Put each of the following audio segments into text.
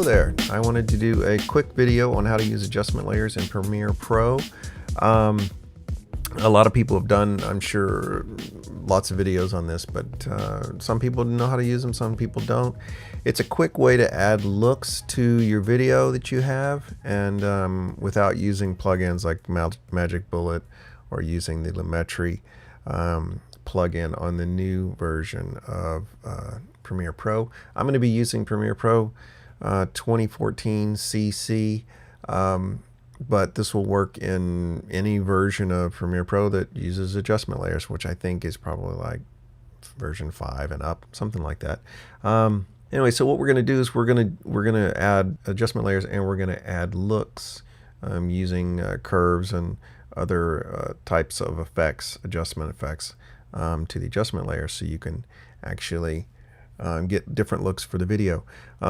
Hello there. I wanted to do a quick video on how to use adjustment layers in Premiere Pro. A lot of people have done, I'm sure, lots of videos on this, but some people know how to use them, some people don't. It's a quick way to add looks to your video that you have, and without using plugins like Magic Bullet or using the Lumetri plugin on the new version of Premiere Pro. I'm going to be using Premiere Pro 2014 CC, but this will work in any version of Premiere Pro that uses adjustment layers, which I think is probably like version 5 and up, something like that. Anyway, so what we're going to do is we're going to add adjustment layers, and we're going to add looks using curves and other types of effects, adjustment effects, to the adjustment layer, so you can actually get different looks for the video.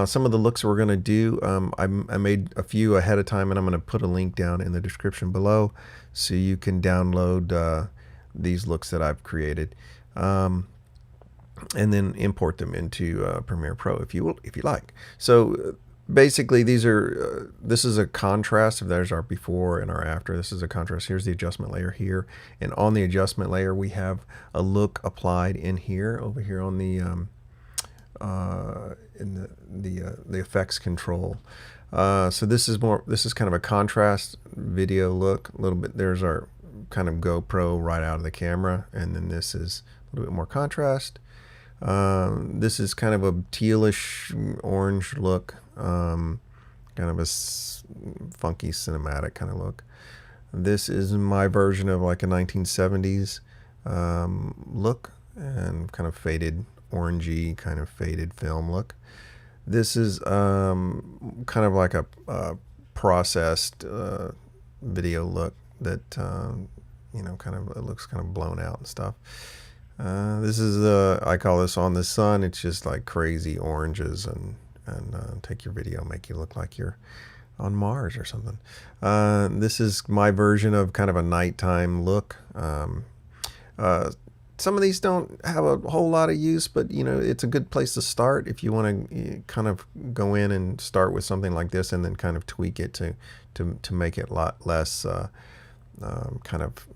Some of the looks we're going to do, I made a few ahead of time, and I'm going to put a link down in the description below so you can download these looks that I've created, and then import them into Premiere Pro if you like. So basically, these are this is a contrast. There's our before and our after. This is a contrast. Here's the adjustment layer here, and on the adjustment layer we have a look applied in here, over here on the in the effects control. So this is kind of a contrast video look. A little bit. There's our kind of GoPro right out of the camera, and then this is a little bit more contrast. This is kind of a tealish orange look, kind of a funky cinematic kind of look. This is my version of like a 1970s look, and kind of faded orangey, kind of faded film look. This is kind of like a processed video look that you know, kind of, it looks kind of blown out and stuff. This is I call this on the sun. It's just like crazy oranges, and take your video, make you look like you're on Mars or something. This is my version of kind of a nighttime look. Some of these don't have a whole lot of use, but you know, it's a good place to start if you want to kind of go in and start with something like this, and then kind of tweak it to make it a lot less kind of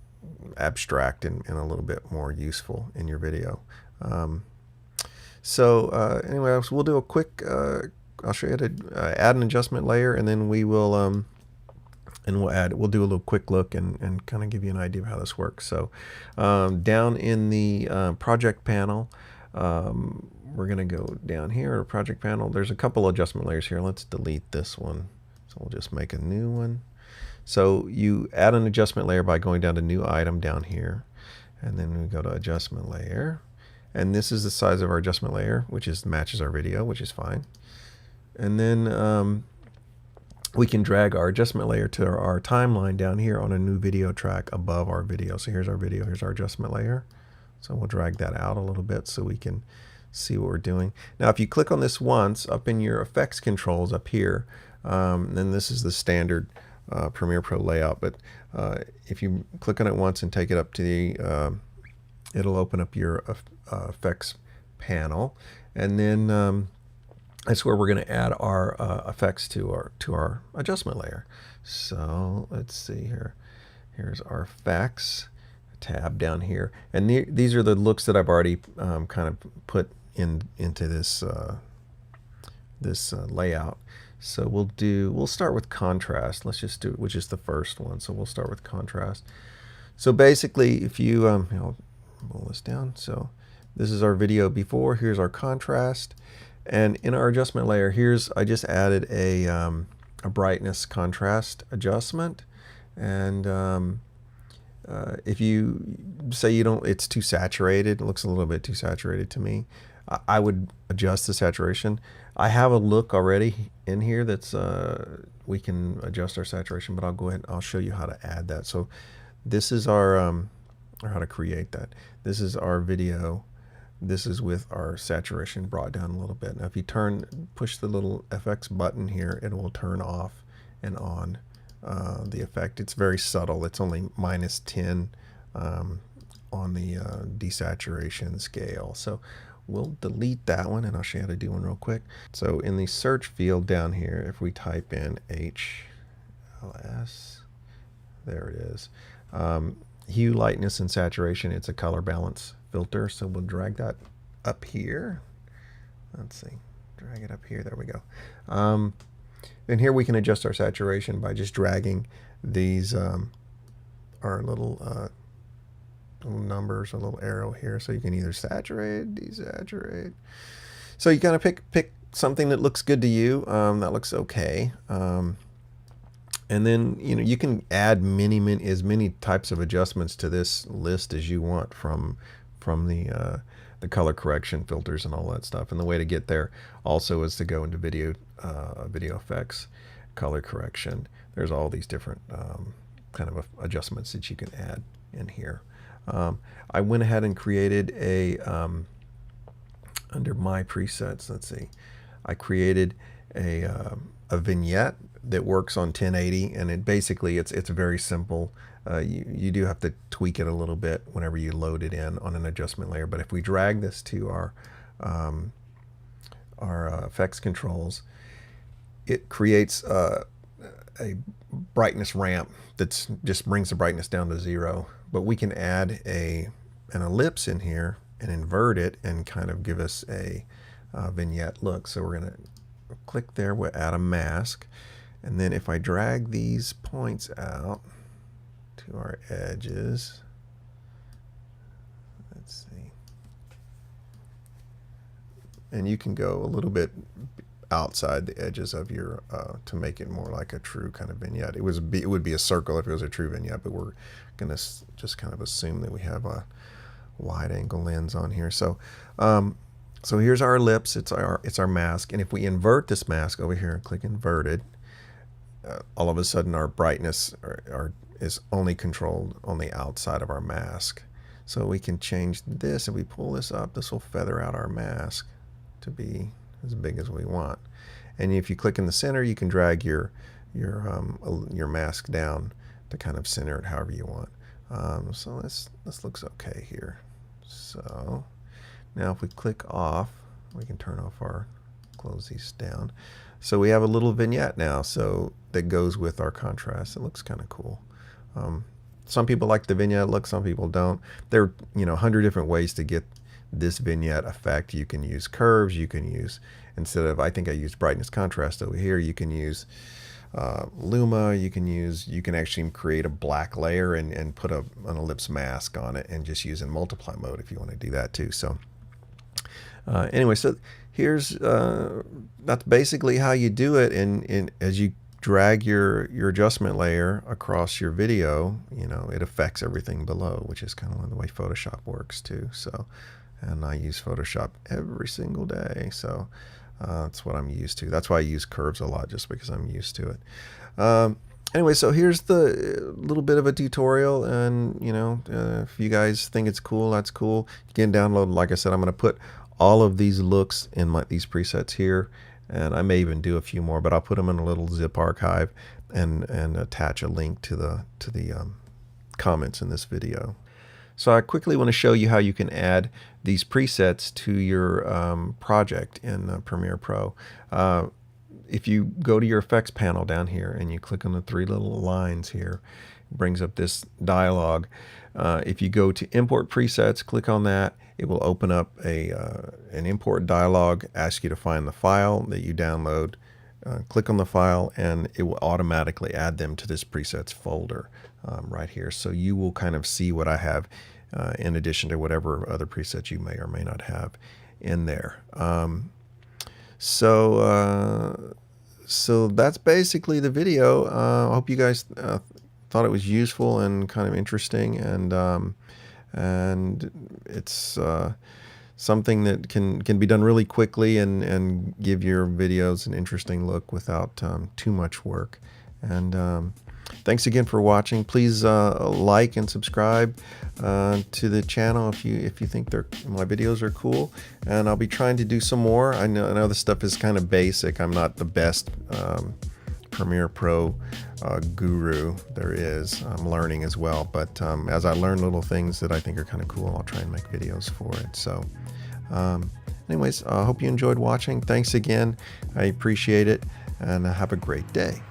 abstract and a little bit more useful in your video. Anyway, so we'll do a quick I'll show you how to add an adjustment layer, and then we will we'll do a little quick look and kind of give you an idea of how this works. So down in the project panel, we're going to go down here to project panel. There's a couple adjustment layers here. Let's delete this one. So we'll just make a new one. So you add an adjustment layer by going down to new item down here, and then we go to adjustment layer, and this is the size of our adjustment layer, which matches our video, which is fine. And then we can drag our adjustment layer to our timeline down here on a new video track above our video. So here's our video, here's our adjustment layer. So we'll drag that out a little bit so we can see what we're doing. Now if you click on this once up in your effects controls up here, then this is the standard Premiere Pro layout, but if you click on it once and take it up to the it'll open up your effects panel, and then that's where we're going to add our effects to our adjustment layer. So let's see here. Here's our effects tab down here, and these are the looks that I've already kind of put into this layout. So we'll start with contrast. Let's just do it, which is the first one. So we'll start with contrast. So basically, if you I'll pull this down. So this is our video before. Here's our contrast. And in our adjustment layer, I just added a brightness contrast adjustment. And if you say it's too saturated, it looks a little bit too saturated to me, I would adjust the saturation. I have a look already in here that's we can adjust our saturation, but I'll go ahead and I'll show you how to add that. So this is our or how to create that. This is our video. This is with our saturation brought down a little bit. Now if you push the little FX button here, it will turn off and on the effect. It's very subtle. It's only -10 on the desaturation scale. So we'll delete that one, and I'll show you how to do one real quick. So in the search field down here, if we type in HLS, there it is. Hue, lightness, and saturation. It's a color balance filter. So we'll drag that up here. Let's see, drag it up here. There we go. And here we can adjust our saturation by just dragging these our little numbers, a little arrow here. So you can either saturate, desaturate. So you kind of pick something that looks good to you, that looks okay. And then you can add as many types of adjustments to this list as you want from the color correction filters and all that stuff. And the way to get there also is to go into video effects, color correction. There's all these different kind of adjustments that you can add in here. I went ahead and created a under my presets. Let's see, I created a vignette that works on 1080, and it's very simple. You do have to tweak it a little bit whenever you load it in on an adjustment layer. But if we drag this to our effects controls, it creates a brightness ramp that just brings the brightness down to 0. But we can add an ellipse in here and invert it and kind of give us a vignette look. So we're going to click there, we'll add a mask. And then if I drag these points out to our edges, let's see. And you can go a little bit outside the edges of your to make it more like a true kind of vignette. It would be a circle if it was a true vignette, but we're going to just kind of assume that we have a wide angle lens on here. So so here's our ellipse. It's our mask. And if we invert this mask over here and click inverted, all of a sudden our brightness is only controlled on the outside of our mask. So we can change this. If we pull this up, this will feather out our mask to be as big as we want. And if you click in the center, you can drag your mask down to kind of center it however you want. So this looks okay here. So now if we click off, we can turn off close these down. So we have a little vignette now, so that goes with our contrast. It looks kind of cool. Some people like the vignette look, some people don't. There are 100 different ways to get this vignette effect. You can use curves. You can use, instead of, I think I used brightness contrast over here, you can use Luma. You can actually create a black layer and put an ellipse mask on it and just use in multiply mode if you want to do that too. So anyway, so here's that's basically how you do it. And as you drag your adjustment layer across your video, it affects everything below, which is kind of the way Photoshop works too. So, and I use Photoshop every single day, so that's what I'm used to. That's why I use curves a lot, just because I'm used to it. Anyway, so here's the little bit of a tutorial, and if you guys think it's cool, that's cool. You can download. Like I said, I'm going to put all of these looks in these presets here, and I may even do a few more, but I'll put them in a little zip archive and attach a link to the comments in this video. So I quickly want to show you how you can add these presets to your project in Premiere Pro. If you go to your effects panel down here and you click on the 3 little lines here, it brings up this dialog. If you go to import presets, click on that, it will open up an import dialog, ask you to find the file that you download, click on the file, and it will automatically add them to this presets folder right here. So you will kind of see what I have in addition to whatever other presets you may or may not have in there. So that's basically the video. I hope you guys thought it was useful and kind of interesting, and it's something that can be done really quickly and give your videos an interesting look without too much work. And thanks again for watching. Please like and subscribe to the channel if you think my videos are cool. And I'll be trying to do some more. I know this stuff is kind of basic. I'm not the best Premiere Pro guru there is. I'm learning as well. But as I learn little things that I think are kind of cool, I'll try and make videos for it. So Anyways, I hope you enjoyed watching. Thanks again. I appreciate it, and have a great day.